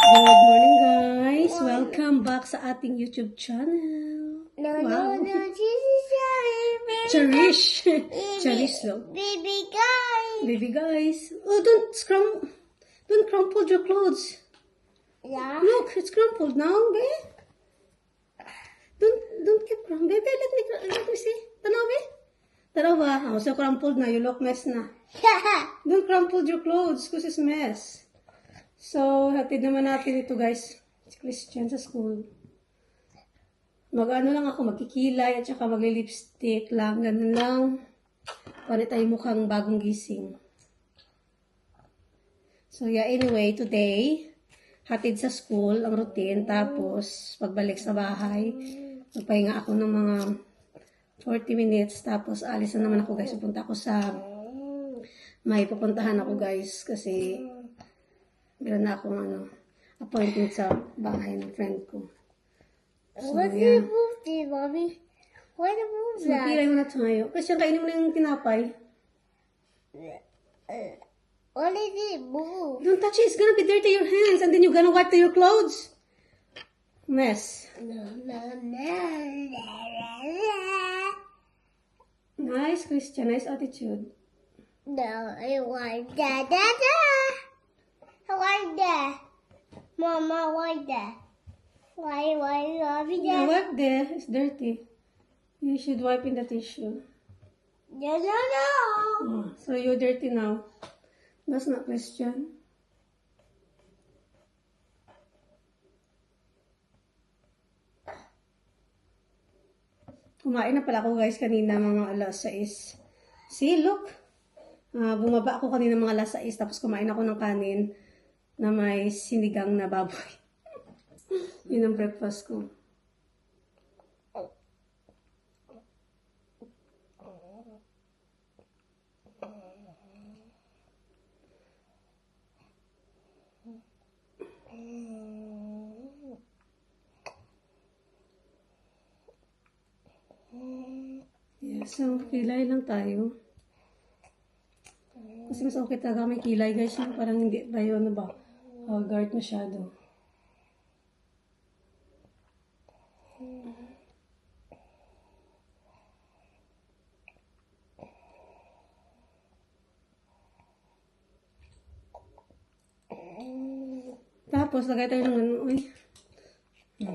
Good morning guys! Welcome back sa ating YouTube channel. Wow! Cherish! Cherish though. Baby guy. Baby guys. Oh, don't crumple your clothes. Yeah. Look, it's crumpled now, babe. Don't keep crumbling. Baby, let me see. Tanaw, babe. Tanaw ba? Oh, so crumpled na. You look mess na. Don't crumple your clothes because it's mess. So, hatid naman natin ito guys. Si Christian sa school. Mag-ano lang ako, magkikilay at saka mag-lipstick lang. Ganun lang. Para tayo mukhang bagong gising. So, yeah, anyway, today, hatid sa school ang routine. Tapos, pagbalik sa bahay, magpahinga ako ng mga 40 minutes. Tapos, alis na naman ako guys. Pupunta ako sa may pupuntahan ako guys. Kasi, meron na akong appointment sa bahay ng friend ko. So, What's yeah. the movie, Mommy? What the movie? So, pilay mo na tayo. Kasi kainin mo na yung tinapay. What is it? Move. Don't touch it. It's gonna be dirty your hands. And then you're gonna wipe your clothes. Mess. No, no, no. Nice, Christian. Nice attitude. No, I want that. I want that. Mama, I want that. Why, Mommy, Yeah, that? wipe there. It's dirty. You should wipe in the tissue. No, no, no. Oh, so you're dirty now. That's not Christian. Kumain na pala ako guys kanina mga alas 6. See, look. Bumaba ako kanina mga alas 6 tapos kumain ako ng kanin na may sinigang na baboy. Yun ang breakfast ko. Yes, so kilay lang tayo. Kasi mas okay talaga may kilay guys. Yung parang hindi tayo guard masyado. Tapos, lagay tayo ng uy.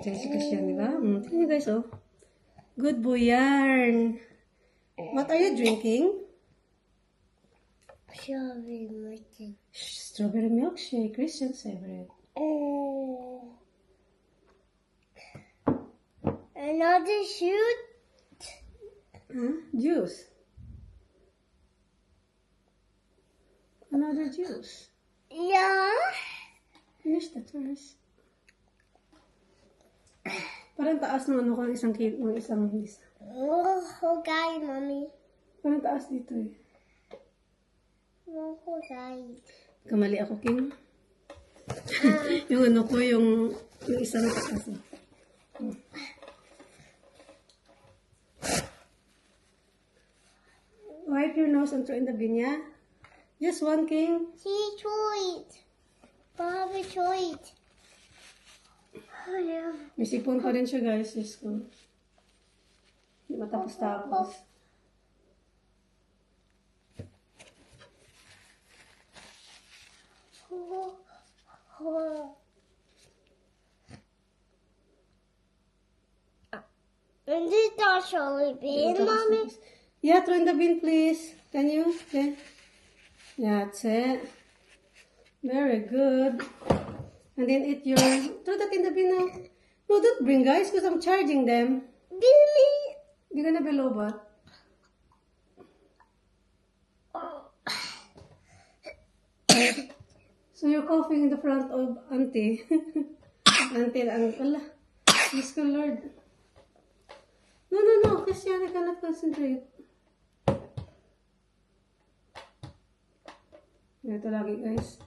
Si Christian, di ba? Tingnan nyo guys, oh. Good boy yarn. What are you drinking? Strawberry milkshake. Christian's favorite. Another shoot? Huh? Juice. Another juice. Yeah. Finish that first. Parang taas ng ko ng isang lisa. Oh, okay, Mommy. Parang taas dito eh. Oh, okay. Kamali ako, King. Yung ko, yung isang taas. Wipe your nose and throw in the bin, yeah? Just one, King. See, choit. Bobby, choit. Oh, yeah. May sipon pa rin siya, guys, sa school. Hindi matapos-tapos. And this not showing bin, Mommy. Yeah, throw in the bin, please. Can you? Okay. Yeah, that's it. Very good. And then throw that in the bin now. No, don't bring, guys, because I'm charging them. Billy. You're gonna be low, but. So you're coughing in the front of auntie. Auntie and uncle. Yes, good Lord. No, Christian, I cannot concentrate. Ito lagi, guys.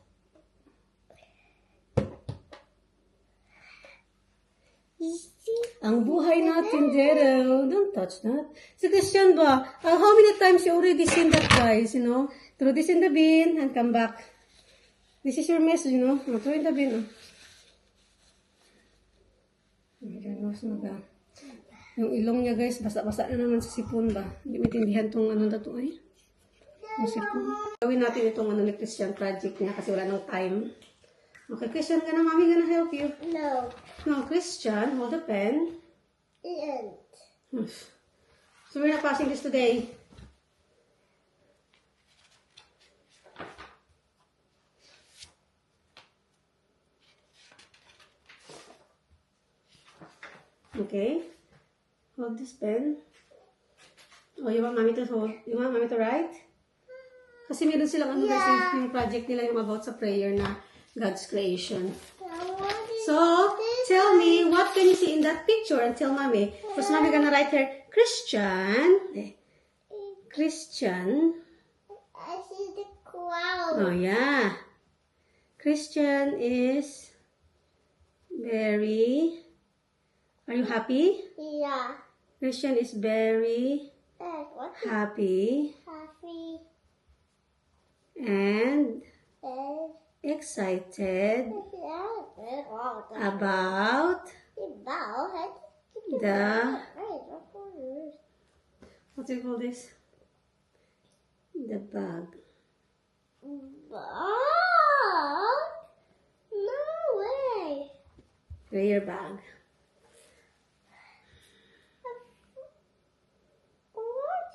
Ang buhay natin, Jero. Don't touch that. Si Christian ba? How many times you already seen that, guys? You know? Throw this in the bin and come back. This is your mess, you know? Throw in the bin. Tapos yung ilong niya guys, basa-basa na naman sa sipon ba. Hindi maintindihan tong ano na to ay. Yung sipon. Gawin natin itong ano ni Christian project niya kasi wala nang time. Okay, Christian, Mommy gonna help you. No. No, Christian, hold the pen. And So we're not passing this today. Okay. Hold this pen. Oh, you want mommy to hold? You want mommy to write? Kasi meron silang ano guys, yung project nila yung about sa prayer na God's creation. So, tell me, what can you see in that picture and tell mommy? Because mommy gonna write here, Christian. Christian. I see the cloud. Oh, yeah. Christian is very... Are you happy? Yeah. Christian is very What happy happy and and excited about about the... What do you call this? The bag. No way. Prayer bag. What?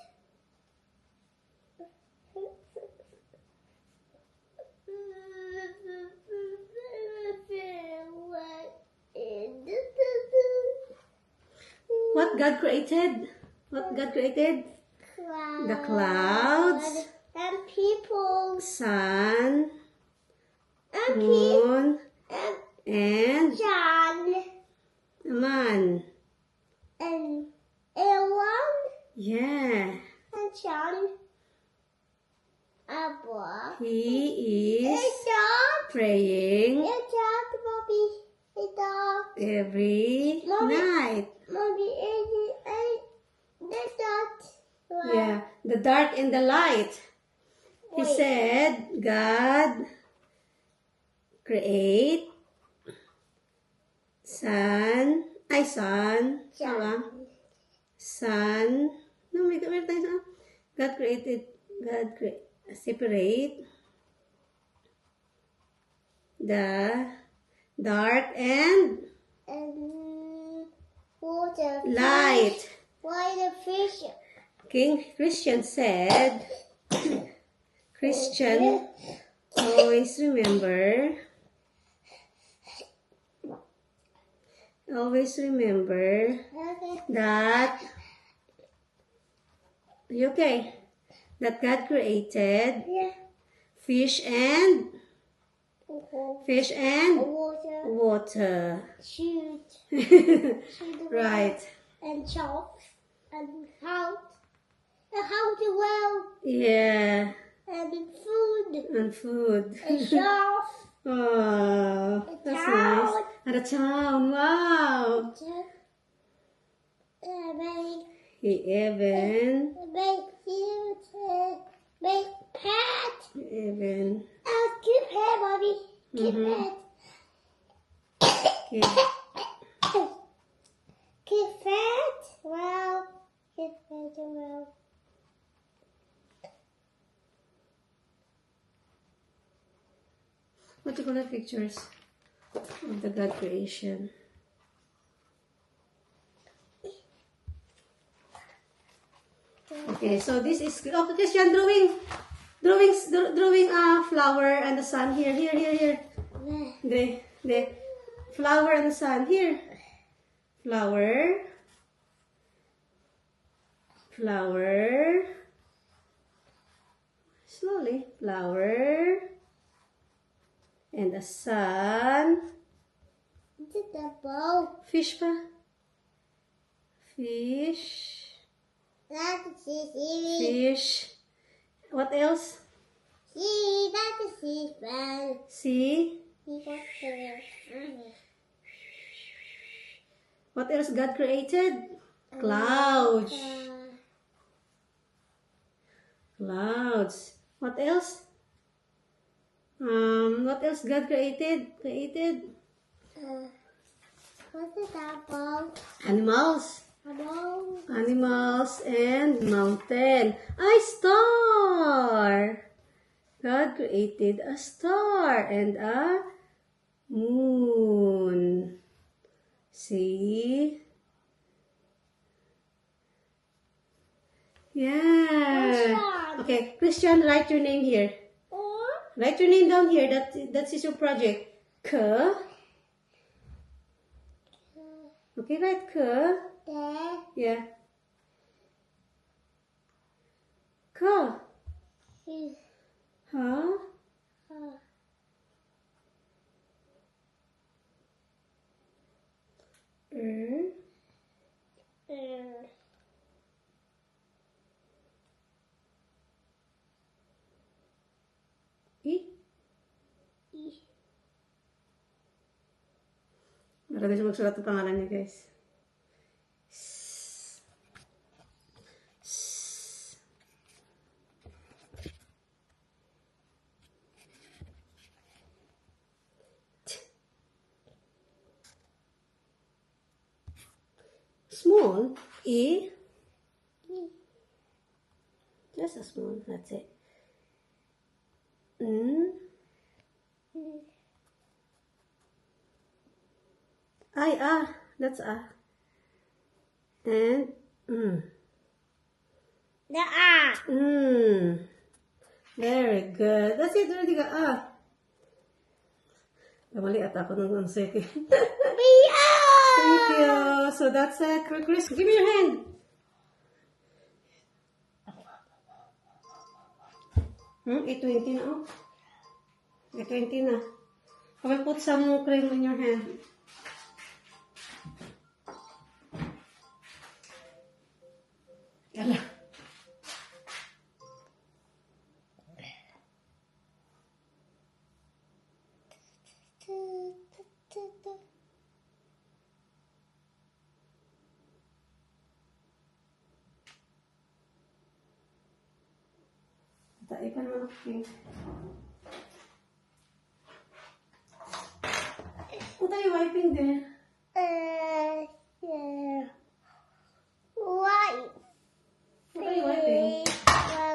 What God created? What God created? The clouds, and people sun, and moon, and and John man. and Aaron Yeah. and John. Abba. He is Hey, dog. praying Hey, dog, Bobby. Hey, dog. every Mommy. night. Mommy, the dog. Yeah. The dark and the light. He Wait. said, God create sun. Ay, sun. Tama. Sun. No, may tayo sa God separate the dark and Water. light. Why the fish? King Christian said, Christian always remember Okay. that, are you okay? That God created Yeah. fish and Water. water. Shoot. Shoot the Right. and chop and house the well Yeah. and food And food. and shelf Oh, that's nice. And a town. Wow. He even make pet keep pet Bobby keep Mhm. pet Kid. keep pet well keep pet well. What do you call the pictures of the God creation? Okay, so this is Christian drawing a flower and the sun here. The flower and the sun here. Flower. Slowly. Flower. And the sun. It's the bow. Fish pa. Fish. That's the Fish. What else? see, that's the season. See? He got there. What else God created? Clouds. Clouds. What else? What else God created? What's the apple? Animals. Apple. Animals and mountain. A star. God created a star and a moon. See? Yeah. Okay, Christian, write your name here. Write your name down here. That is your project. K. Okay, write K. There. Yeah. K. Huh? Er. I. Marami siya magsulat ng pangalan niya, guys. Small. E. Just a small. That's it. N. I. Ah. That's A. And. The A. Very good. That's it. Already got A. Kamali at ako nung second. Thank you. So that's it. Chris, give me your hand. 8:20 na. Oh. 8:20 na. I will put some cream in your hand. Yala. Tayo pa naman ako pink. What are you wiping there? Yeah. White. What are you wiping?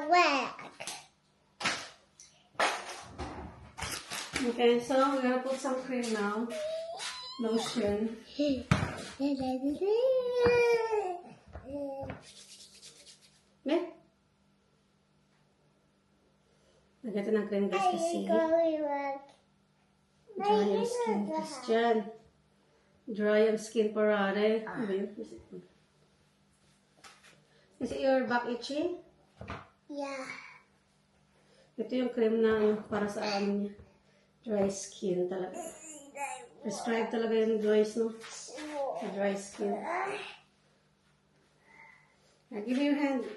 Black. Okay, so we're gonna put some cream now. Lotion. Me? Lagyan ito ng cream, guys, kasi dry ang skin, Christian. Dry ang skin parare. Ano ba yun? Is it your back itchy? Yeah. Ito yung cream na para sa amin niya. Dry skin talaga. Prescribe talaga yung Joyce, no? Sa dry skin. Now, give me your hand.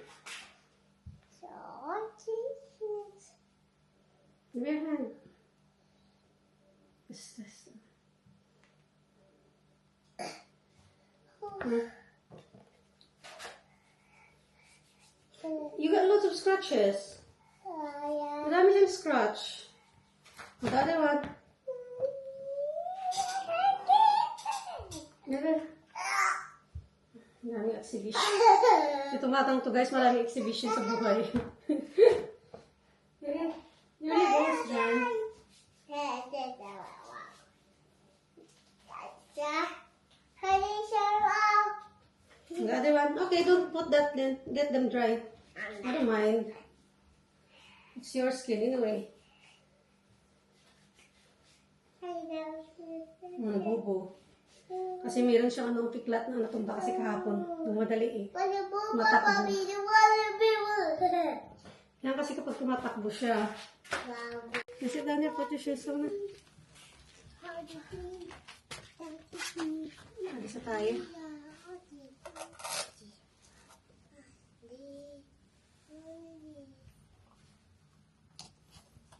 Give me your hand. This. You got lots of scratches. Yeah. Madami siyang scratch. The other one. Never. Maraming exhibition. Itong batang to, guys, maraming exhibition sa buhay. You're almost done. The other one. Okay, don't put that then. Let them dry. I don't mind. It's your skin anyway. Bubo. Kasi meron siyang anong piklat na natumba kasi kahapon. Dumadali eh. Matakbo. Yan kasi kapag tumatakbo siya. Kasi Daniel, put your shoes on na. Isa tayo.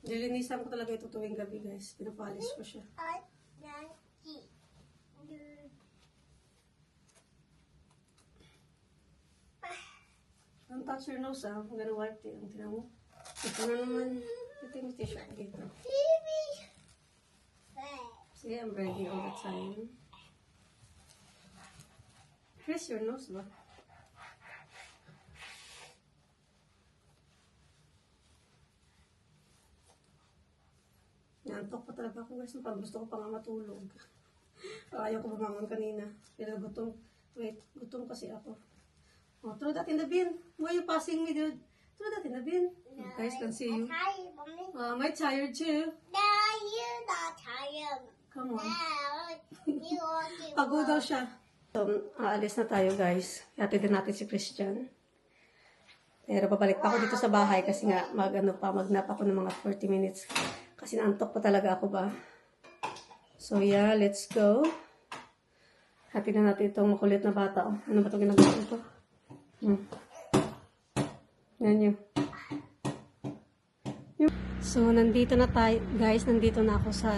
Nilinisan ko talaga ito tuwing gabi, guys. Pinapalis ko siya. Don't touch your nose, ah. I'm gonna wipe it. Ang tinan mo. Ito na naman. Ito yung tissue ko dito. See, I'm ready all the time. Chris, your nose ba? Nantok pa talaga ako guys. Parang gusto ko pa nga matulog. Ayaw ko bumangon kanina. Pero gutom. Wait, gutom kasi ako. Oh, throw that in the bin. Why are you passing me, dude? Throw that in the bin. You guys can see you. Tired, mommy. I'm tired too. No, you're not tired. Come on. No, you want to. Pagod daw siya. So, aalis na tayo guys. Hatid din natin si Christian. Pero babalik pa ako dito sa bahay kasi nga magnap ako ng mga 40 minutes. Kasi naantok pa talaga ako ba. So yeah, let's go. Hatid na natin itong makulit na bata. Oh. Ano ba itong ginagawa ko? Yan yun. So, nandito na tayo, guys, nandito na ako sa,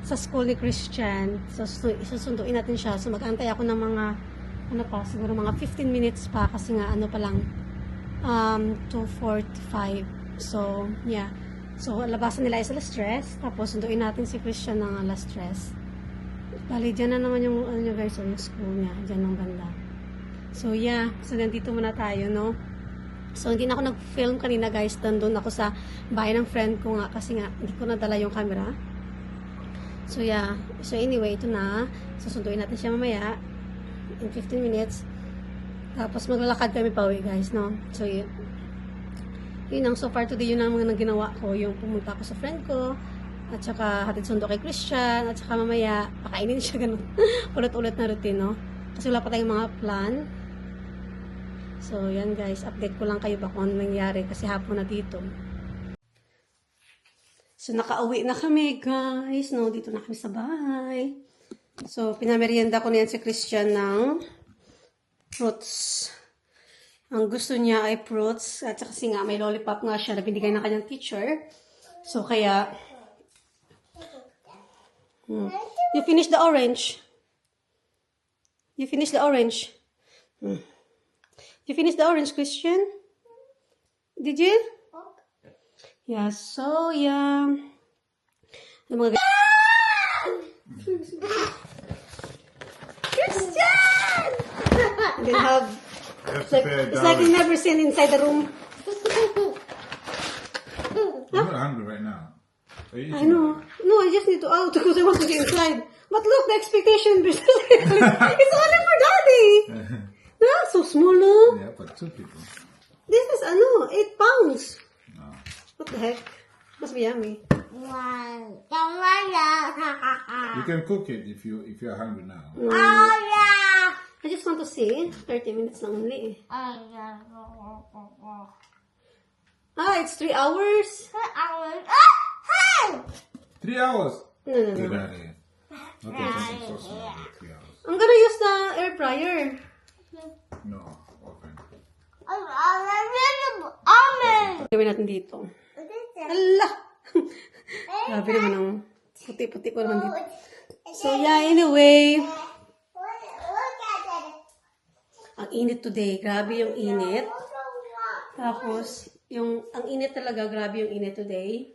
sa school ni Christian. So, susunduin natin siya. So, mag-antay ako ng mga, siguro mga 15 minutes pa kasi nga, pa lang, 2:45. So, yeah. So, labasan nila is alas stress. Tapos, sunduin natin si Christian ng alas stress. Bali, dyan na naman yung, guys, yung school niya. Dyan ng banda. So, yeah. So, nandito muna tayo, no? So, hindi na ako nag-film kanina, guys. Nandun ako sa bahay ng friend ko nga. Kasi nga, hindi ko nadala yung camera. So, yeah. So, anyway, ito na. Susunduin natin siya mamaya. In 15 minutes. Tapos, maglalakad kami pa uwi, guys, no? So, yun ang so far today, yun ang mga ginawa ko. Yung pumunta ako sa friend ko. At saka, hatid sundo kay Christian. At saka, mamaya, pakainin siya ganun. Ulit-ulit na routine, no? Kasi wala pa tayong mga plan. So, yan guys. Update ko lang kayo ba kung ano nangyari kasi hapon na dito. So, nakauwi na kami guys. No, dito na kami sa bahay. So, pinamerienda ko na yan si Christian ng fruits. Ang gusto niya ay fruits. At saka kasi nga, may lollipop nga siya na binigay ng kanyang teacher. So, kaya you finish the orange. You finish the orange. You finished the orange, Christian? Did you? Yeah, so, yeah. Ano mga Christian! And then have, it's like you never seen inside the room. I'm not hungry right now. Are you I eating? know. No, I just need to out because I want to get inside. But look, the expectation, it's only for daddy. Ah, so small, no? Yeah, for 2 people. This is, 8 pounds. No. What the heck? Must be yummy. One. You can cook it if you're hungry now. Oh, yeah. I just want to see. 30 minutes lang only. Oh, yeah. It's 3 hours. Hey! 3 hours? No, no, Get no. out of here. Okay, something so small. 3 hours. I'm gonna use the air fryer. No, okay. Almond. Gawin natin dito. Ala! Grabe naman ang puti-puti ko naman dito. So, yeah, anyway. Look at it. Ang init today. Grabe yung init. Tapos, ang init talaga, grabe yung init today.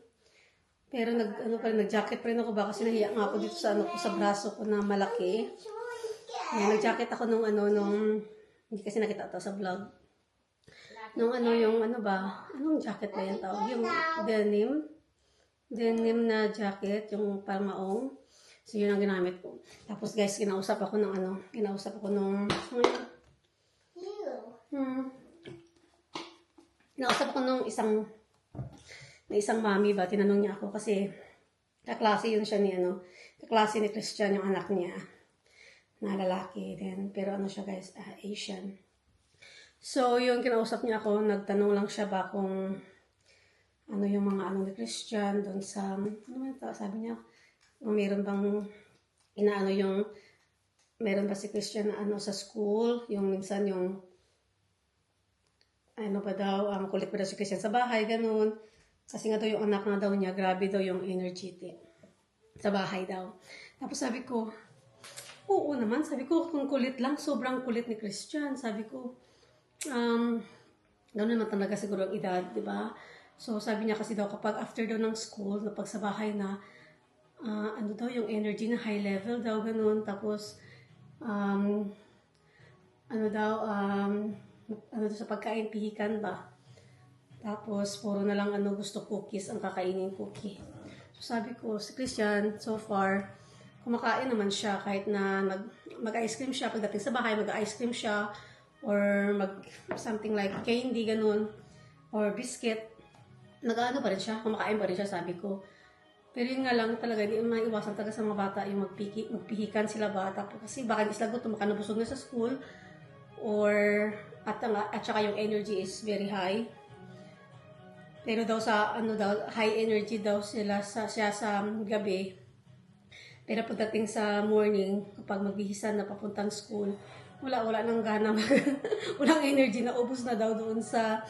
Pero nag-jacket pa rin ako ba kasi nahiya nga ako dito sa sa braso ko na malaki. Nag-jacket ako nung hindi kasi nakita ito sa vlog. Anong jacket na yan tawag? Yung denim na jacket, yung parmaong. So, yun ang ginamit ko. Tapos guys, kinausap ako nung isang mami ba, tinanong niya ako kasi kaklase yun siya kaklase ni Christian yung anak niya na lalaki din. Pero siya guys, Asian. So, yung kinausap niya ako, nagtanong lang siya ba kung yung mga ni Christian doon sa, sabi niya, meron bang, meron ba si Christian na sa school, yung minsan yung, kulit pa daw si Christian sa bahay, ganun. Kasi nga daw yung anak na daw niya, grabe daw yung energetic sa bahay daw. Tapos sabi ko, oo naman, sabi ko, kung kulit lang, sobrang kulit ni Christian. Sabi ko, gano'n naman talaga siguro ang edad, di ba? So, sabi niya kasi daw, kapag after daw ng school, pag sa bahay na, yung energy na high level daw, gano'n. Tapos, ano daw, ano daw sa pagkain, pihikan ba? Tapos, puro na lang gusto cookies ang kakainin cookie. So, sabi ko, si Christian, so far, kumakain naman siya kahit na mag-ice cream siya. Pagdating sa bahay, mag-ice cream siya or something like candy, ganun, or biscuit. Nag-ano pa rin siya, kumakain pa rin siya, sabi ko. Pero yun nga lang talaga, hindi maiwasan talaga sa mga bata yung magpihikan sila bata. Kasi baka hindi sila gutom, baka nabusog na sa school. Or, at saka yung energy is very high. Pero daw sa, high energy daw siya sa gabi. Pero pagdating sa morning, kapag magbihisan na papuntang school, wala nang gana. Walang energy, naubos na daw doon sa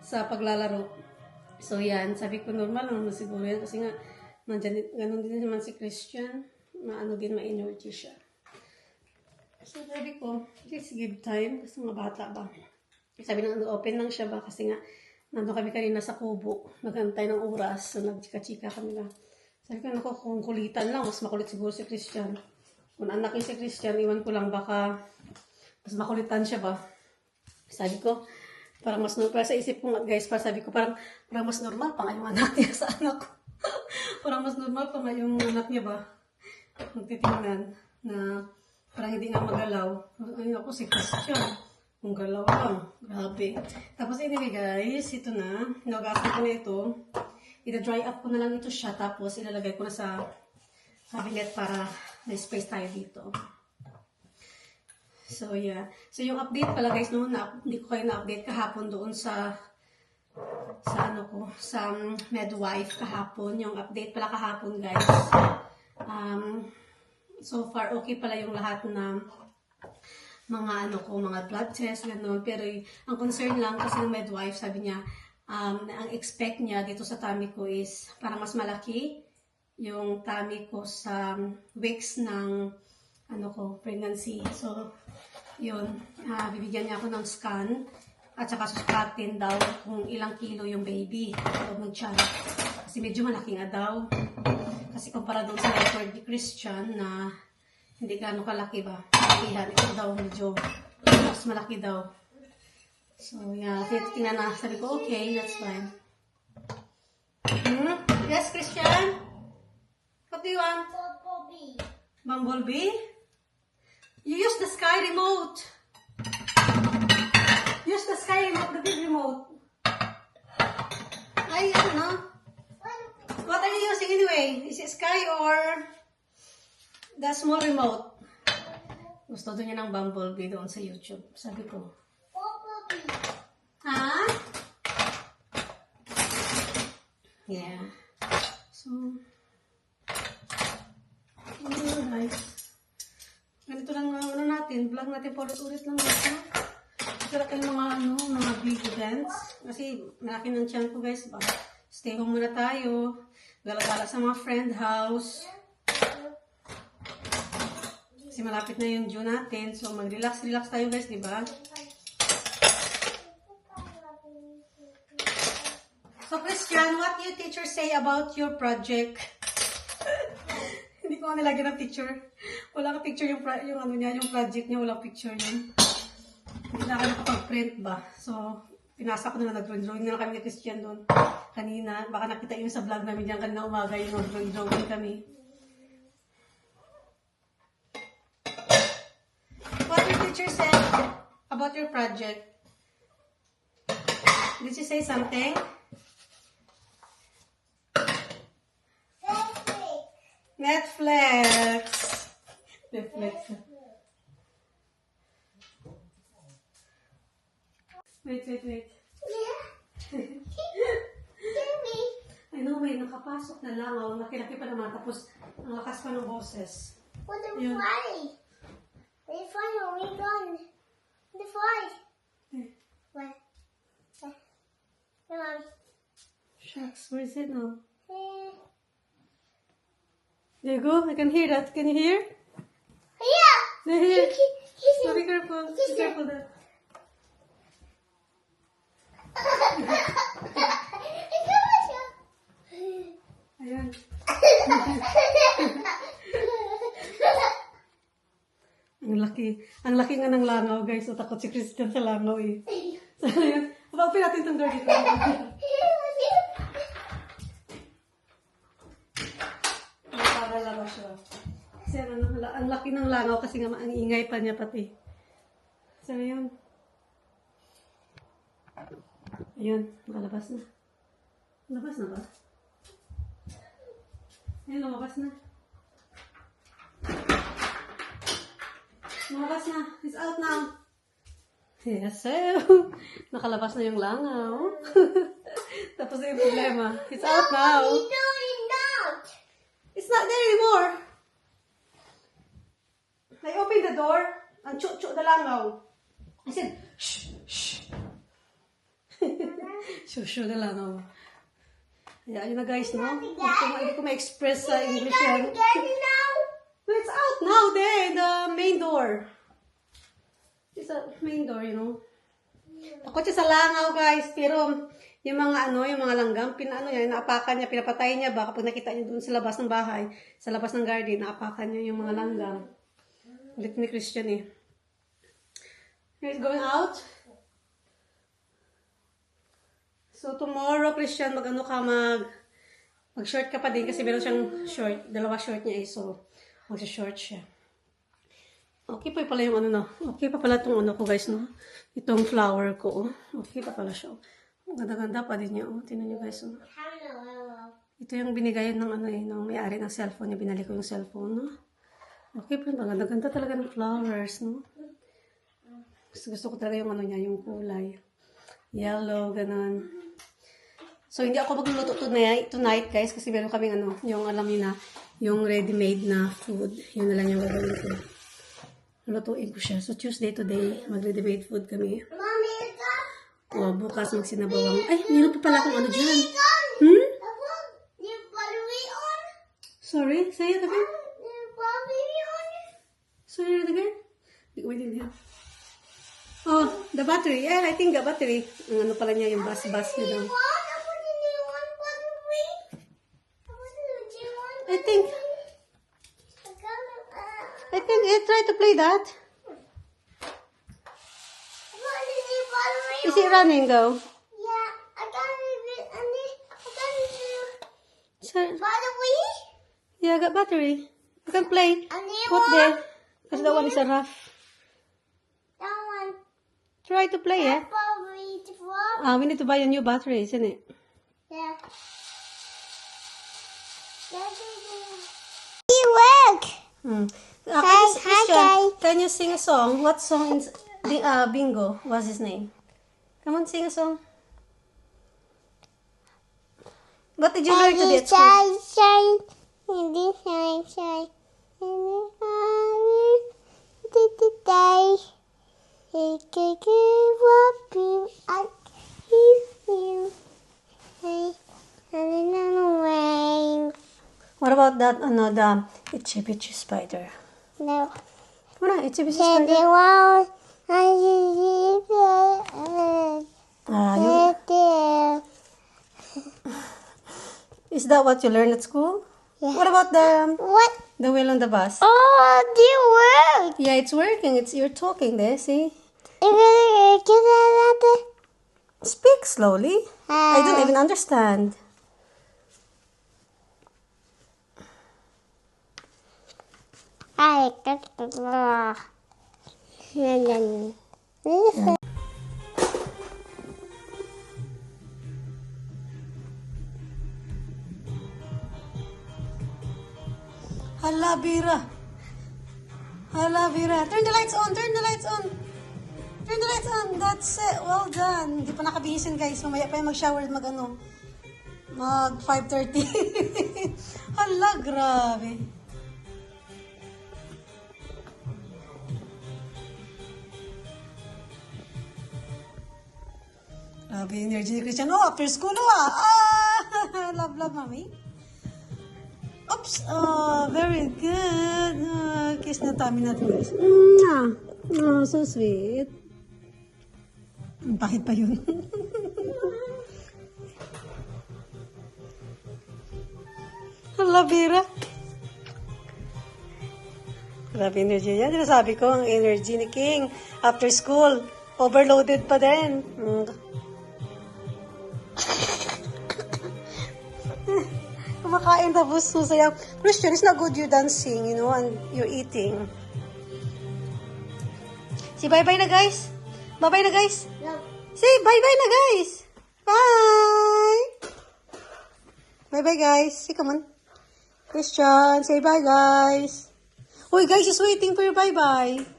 paglalaro. So yan, sabi ko normal lang na siguro yan. Kasi nga, ganun din naman si Christian. Ma-energy siya. So sabi ko, let's give time. Kasi mga bata ba. Sabi na open lang siya ba. Kasi nga, nandun kami kanina sa kubo. Nagantay ng oras. So nagchika-chika kami na. Sabi ko, naku, kung kulitan lang, mas makulit siguro si Christian. Kung anak niya si Christian, iwan ko lang baka mas makulitan siya ba. Sabi ko, parang mas normal. Sa isip ko, guys, sabi ko, parang mas normal pa nga yung anak niya sa anak ko. Parang mas normal pa nga yung anak niya ba. Magtitingnan na parang hindi nga magalaw. Ayun ako, si Christian. Kung galaw lang. Grabe. Tapos anyway guys, ito na. Nagasan ko na ito. Ida-dry up ko na lang ito siya. Tapos ilalagay ko na sa cabinet para may space tayo dito. So yeah. So yung update pala guys, hindi ko kayo na-update kahapon doon sa midwife kahapon. Yung update pala kahapon guys. So far okay pala yung lahat na mga mga blood test, gano'n. Pero ang concern lang kasi ng midwife, sabi niya, ang expect niya dito sa tummy ko is para mas malaki yung tummy ko sa weeks ng pregnancy. So, yun, bibigyan niya ako ng scan at saka susukatin daw kung ilang kilo yung baby ng tiyan. Kasi medyo malaki nga daw. Kasi kumpara doon sa record ni Christian na hindi gaano kalaki ba? Malakihan. Ito daw medyo mas malaki daw. So, yeah. Tingnan na. Sabi ko, okay, that's fine. Yes, Christian? What do you want? Bumblebee? You use the Sky remote. Use the Sky remote, the big remote. Ay, What are you using anyway? Is it Sky or the small remote? Gusto doon niya ng Bumblebee doon sa YouTube. Sabi ko. Ha? Yeah. So, guys. Ganito lang natin. Vlog natin paulit-ulit lang ito. Kaya kayong mga big events. Kasi malaki ng tiyan ko guys. Stay home muna tayo. Gala-gala sa mga friend house. Kasi malapit na yung June natin. So, mag-relax tayo guys, di ba? So, Christian, what your teacher say about your project? Hindi ko nilagyan ng picture. Wala ka picture yung project niya. Wala picture yun. Hindi na kami kapag-print ba? So, pinasa ko na nag-drawing na kami ni Christian doon. Kanina, baka nakita yun sa vlog namin dyan kanina umaga yung nag-drawing kami. What your teacher said about your project? Did she say something? Netflix. Wait. I know, may nakapasok na lang. Laki-laki pa naman. Tapos, ang lakas pa ng boses. What the fly? The fly, oh my god. The fly. Where? Come on. Shucks, where is it now? There you go. I can hear that. Can you hear? Yeah. There, here. So be careful. Be careful there. Ayan. Ang Ang laki nga ng langaw, guys. So, takot si Christian sa langaw eh. So, yun. Open natin itong door dito. Nakakalala siya. Kasi ang laki ng langaw kasi nga ang ingay pa niya pati. So, yun. Ayun, nakalabas na. Labas na ba? Ayun, lumabas na. Lumabas na. It's out now. Yes, so, nakalabas na yung langaw. Tapos na yung problema. It's out now. No, it's not. It's not there anymore. I opened the door. Ang chuk-chuk na langaw. I said, shh, shh. Shushu na langaw. Ayan, yun na guys, no? Hindi ko ma-express sa English yan. Get it now. No, it's out now there in the main door. It's a main door, you know. Takot siya sa langaw, guys. Pero yung mga yung mga langgam, inaapakan niya, pinapatay niya ba kapag nakita niya doon sa labas ng bahay, sa labas ng garden, inaapakan niya yung mga langgam. Ulit ni Christian eh. He's going out. So tomorrow, Christian, mag-short ka pa din kasi meron siyang short, dalawa short niya eh. So mag-short siya. Okay pa pala yung okay pa pala itong ko guys, no? Itong flower ko, oh. Okay pa pala siya, oh. Ganda-ganda pa din niya, oh. Tingnan niyo guys, oh. Ito yung binigay ng ng may-ari ng cellphone niya. Binalik ko yung cellphone, no? Okay pa, ganda-ganda talaga ng flowers, no? Gusto ko talaga yung niya, yung kulay. Yellow, ganun. So, hindi ako magluluto tonight, guys, kasi meron kaming yung alam niyo na, yung ready-made na food. Yun na lang yung gagawin ko. Lutuin ko siya. So, Tuesday today, mag-ready-made food kami. Mommy, it's up. O, bukas magsinabawang. Ay, meron pa pala akong dyan. You battery on? Sorry? Say it again? You battery on? Say it again? Hindi ko maintindihan. Oh, the battery. Yeah, I think the battery. Ang pala niya, yung bus niya daw. I think I try to play that. Is it running though? Yeah, I got So, battery. yeah, I got battery. You can play. And the Put one. there. Because that one is a rough. That one. Try to play it. Battery. The one. We need to buy a new battery, isn't it? Yeah. It work. Christian, can you sing a song? What song is Bingo? What's his name? Come on, sing a song. What did you learn today at school? What about that? The Itsy Bitsy Spider. No. What Itsy Bitsy Spider? Is that what you learned at school? Yeah. What about What? the wheel on the bus? Oh, it work. Yeah, it's working. You're talking there, see? Speak slowly. I don't even understand. Hala, Bira. Hala, Bira. Turn the lights on. Turn the lights on. Turn the lights on. That's it. Well done. Hindi pa nakabihisin, guys. Mamaya pa yung mag-shower at mag 5:30. Hala, grabe. Grabe yung energy ni Christian. Oh, after school, love, mommy. Oops. Oh, very good. Kiss na tummy natin, guys. Oh, so sweet. Ang pahit pa yun. Hala, Vera. Grabe energy yan. Sinasabi ko, ang energy ni King. After school, overloaded pa din. Kumakain tapos susayaw. Christian, it's not good you dancing, you know, and you're eating. Say bye-bye na, guys. Bye-bye na, guys. No. Say bye-bye na, guys. Bye. Bye-bye, guys. Say, come on. Christian, say bye, guys. Uy, guys, is waiting for your bye-bye.